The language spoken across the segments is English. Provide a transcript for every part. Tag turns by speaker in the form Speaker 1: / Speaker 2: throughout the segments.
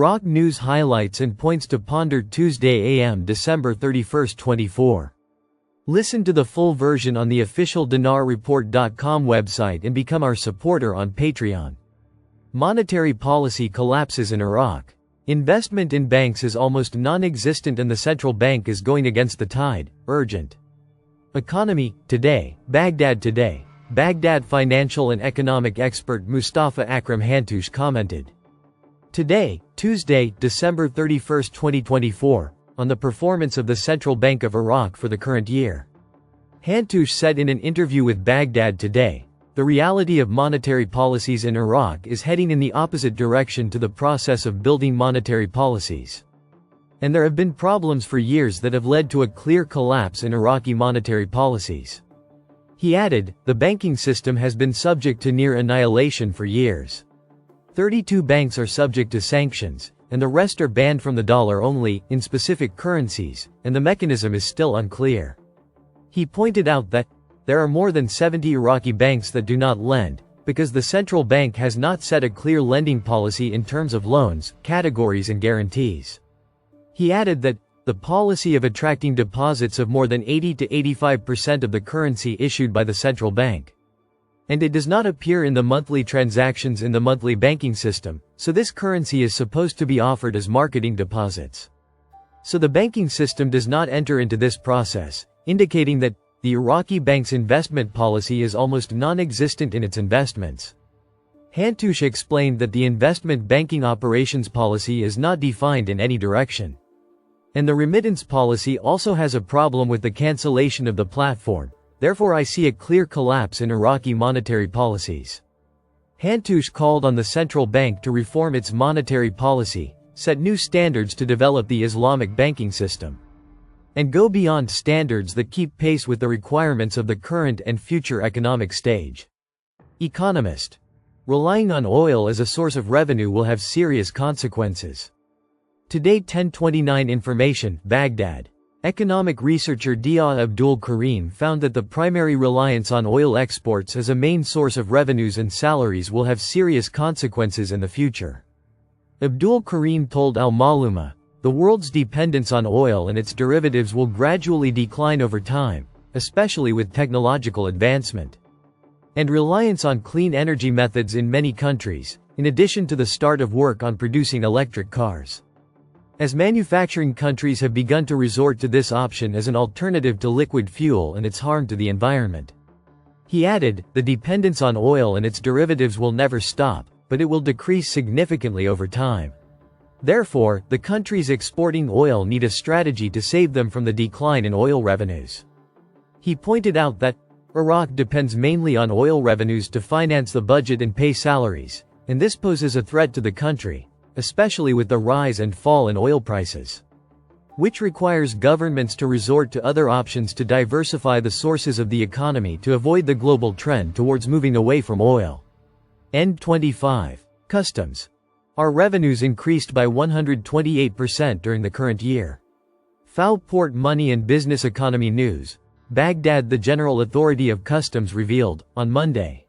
Speaker 1: Iraq News highlights and points to ponder Tuesday AM December 31, 24. Listen to the full version on the official dinarreport.com website and become our supporter on Patreon. Monetary policy collapses in Iraq. Investment in banks is almost non-existent and the central bank is going against the tide. Urgent. Economy Today, Baghdad Today. Baghdad financial and economic expert Mustafa Akram Hantoush commented today, Tuesday, December 31, 2024, on the performance of the Central Bank of Iraq for the current year. Hantoush said in an interview with Baghdad Today, the reality of monetary policies in Iraq is heading in the opposite direction to the process of building monetary policies. And there have been problems for years that have led to a clear collapse in Iraqi monetary policies. He added, the banking system has been subject to near annihilation for years. 32 banks are subject to sanctions, and the rest are banned from the dollar only, in specific currencies, and the mechanism is still unclear. He pointed out that there are more than 70 Iraqi banks that do not lend, because the central bank has not set a clear lending policy in terms of loans, categories and guarantees. He added that the policy of attracting deposits of more than 80 to 85% of the currency issued by the central bank. And it does not appear in the monthly transactions in the monthly banking system, so this currency is supposed to be offered as marketing deposits. So the banking system does not enter into this process, indicating that the Iraqi bank's investment policy is almost non-existent in its investments. Hantoush explained that the investment banking operations policy is not defined in any direction. And the remittance policy also has a problem with the cancellation of the platform. Therefore I see a clear collapse in Iraqi monetary policies. Hantoush called on the central bank to reform its monetary policy, set new standards to develop the Islamic banking system, and go beyond standards that keep pace with the requirements of the current and future economic stage. Economist. Relying on oil as a source of revenue will have serious consequences. Today 10:29 Information, Baghdad. Economic researcher Dia Abdul Karim found that the primary reliance on oil exports as a main source of revenues and salaries will have serious consequences in the future. Abdul Karim told Al-Maluma, the world's dependence on oil and its derivatives will gradually decline over time, especially with technological advancement and reliance on clean energy methods in many countries, in addition to the start of work on producing electric cars. As manufacturing countries have begun to resort to this option as an alternative to liquid fuel and its harm to the environment. He added, the dependence on oil and its derivatives will never stop, but it will decrease significantly over time. Therefore, the countries exporting oil need a strategy to save them from the decline in oil revenues. He pointed out that Iraq depends mainly on oil revenues to finance the budget and pay salaries, and this poses a threat to the country, especially with the rise and fall in oil prices, which requires governments to resort to other options to diversify the sources of the economy to avoid the global trend towards moving away from oil. End 25. Customs. Our revenues increased by 128% during the current year. FAO Port Money and Business Economy News. Baghdad. The General Authority of Customs revealed, on Monday,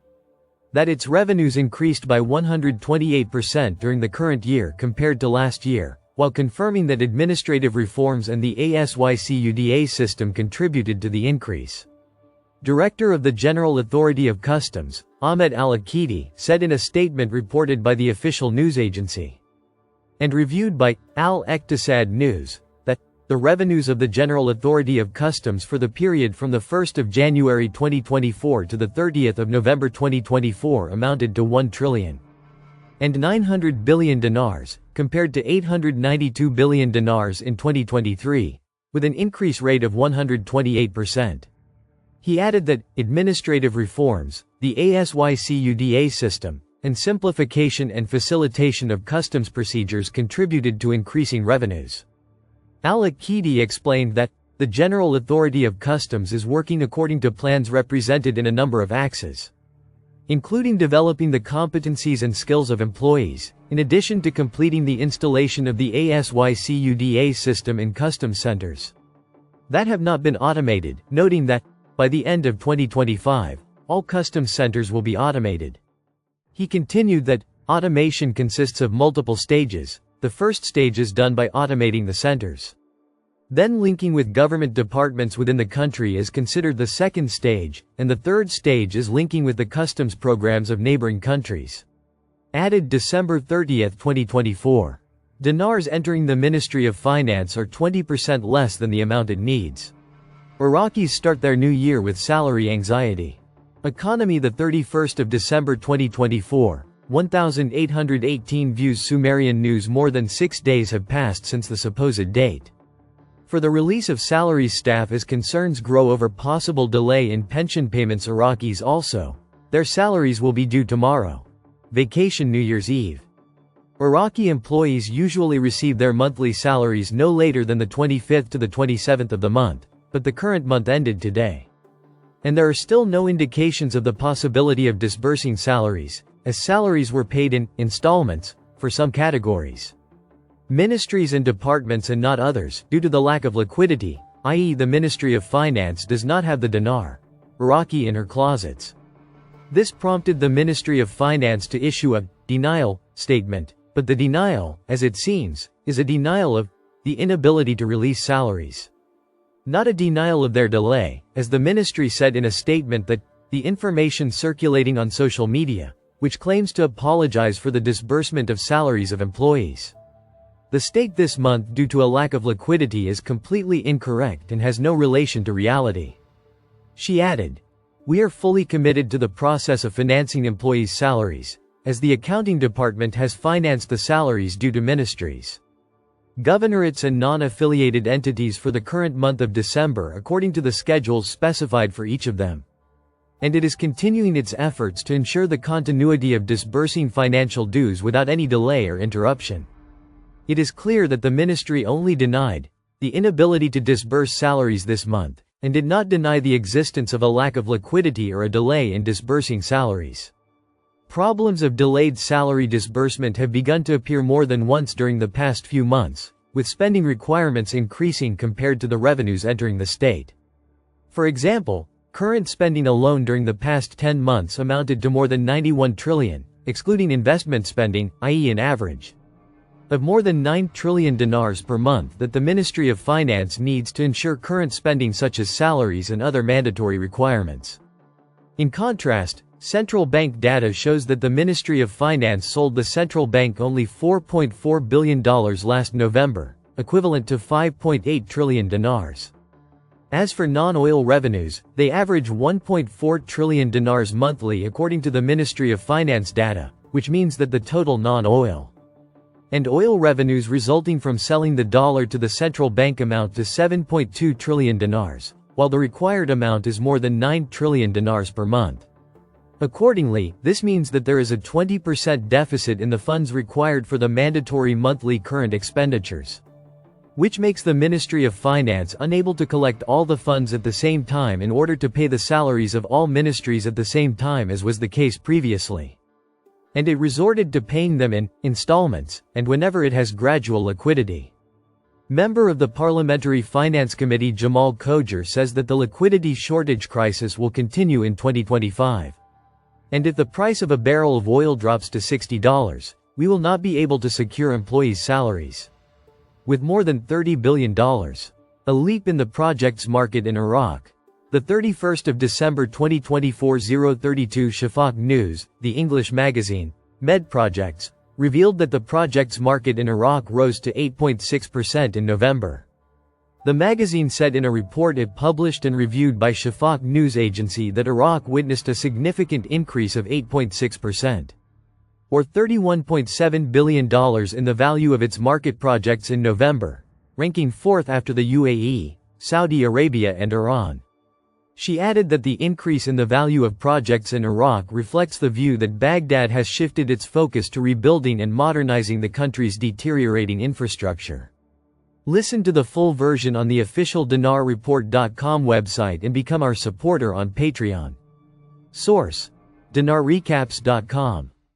Speaker 1: that its revenues increased by 128% during the current year compared to last year, while confirming that administrative reforms and the ASYCUDA system contributed to the increase. Director of the General Authority of Customs, Ahmed Al-Akidi, said in a statement reported by the official news agency and reviewed by Al-Iqtisad News, that the revenues of the General Authority of Customs for the period from 1 January 2024 to 30 November 2024 amounted to 1,900 billion dinars, compared to 892 billion dinars in 2023, with an increase rate of 128%. He added that administrative reforms, the ASYCUDA system, and simplification and facilitation of customs procedures contributed to increasing revenues. Al-Akidi explained that the General Authority of Customs is working according to plans represented in a number of axes, including developing the competencies and skills of employees, in addition to completing the installation of the ASYCUDA system in customs centers that have not been automated, noting that, by the end of 2025, all customs centers will be automated. He continued that automation consists of multiple stages. The first stage is done by automating the centers. Then linking with government departments within the country is considered the second stage, and the third stage is linking with the customs programs of neighboring countries. Added December 30, 2024. Dinars entering the Ministry of Finance are 20% less than the amount it needs. Iraqis start their new year with salary anxiety. Economy the 31st of December 2024. 1,818 views. Sumerian news. More than 6 days have passed since the supposed date for the release of salaries staff as concerns grow over possible delay in pension payments. Iraqis also. Their salaries will be due tomorrow. Vacation New Year's Eve. Iraqi employees usually receive their monthly salaries no later than the 25th to the 27th of the month, but the current month ended today. And there are still no indications of the possibility of disbursing salaries, as salaries were paid in installments for some categories. Ministries and departments and not others, due to the lack of liquidity, i.e. the Ministry of Finance does not have the dinar Iraqi in her closets. This prompted the Ministry of Finance to issue a denial statement, but the denial, as it seems, is a denial of the inability to release salaries. Not a denial of their delay, as the ministry said in a statement that the information circulating on social media, which claims to apologize for the disbursement of salaries of employees. The state this month due to a lack of liquidity is completely incorrect and has no relation to reality. She added, "We are fully committed to the process of financing employees' salaries, as the accounting department has financed the salaries due to ministries, governorates and non-affiliated entities for the current month of December according to the schedules specified for each of them. And it is continuing its efforts to ensure the continuity of disbursing financial dues without any delay or interruption. It is clear that the ministry only denied the inability to disburse salaries this month, and did not deny the existence of a lack of liquidity or a delay in disbursing salaries. Problems of delayed salary disbursement have begun to appear more than once during the past few months, with spending requirements increasing compared to the revenues entering the state. For example, current spending alone during the past 10 months amounted to more than 91 trillion, excluding investment spending, i.e. an average of more than 9 trillion dinars per month that the Ministry of Finance needs to ensure current spending such as salaries and other mandatory requirements. In contrast, central bank data shows that the Ministry of Finance sold the central bank only $4.4 billion last November, equivalent to 5.8 trillion dinars. As for non-oil revenues, they average 1.4 trillion dinars monthly according to the Ministry of Finance data, which means that the total non-oil and oil revenues resulting from selling the dollar to the central bank amount to 7.2 trillion dinars, while the required amount is more than 9 trillion dinars per month. Accordingly, this means that there is a 20% deficit in the funds required for the mandatory monthly current expenditures, which makes the Ministry of Finance unable to collect all the funds at the same time in order to pay the salaries of all ministries at the same time as was the case previously. And it resorted to paying them in installments, and whenever it has gradual liquidity. Member of the Parliamentary Finance Committee Jamal Khojar says that the liquidity shortage crisis will continue in 2025. And if the price of a barrel of oil drops to $60, we will not be able to secure employees' salaries. With more than $30 billion. A leap in the projects market in Iraq. The 31st of December 2024 032 Shafaq News, the English magazine, Med Projects, revealed that the projects market in Iraq rose to 8.6% in November. The magazine said in a report it published and reviewed by Shafaq News Agency that Iraq witnessed a significant increase of 8.6%. Or $31.7 billion in the value of its market projects in November, ranking fourth after the UAE, Saudi Arabia and Iran. She added that the increase in the value of projects in Iraq reflects the view that Baghdad has shifted its focus to rebuilding and modernizing the country's deteriorating infrastructure. Listen to the full version on the official dinarreport.com website and become our supporter on Patreon. Source: dinarrecaps.com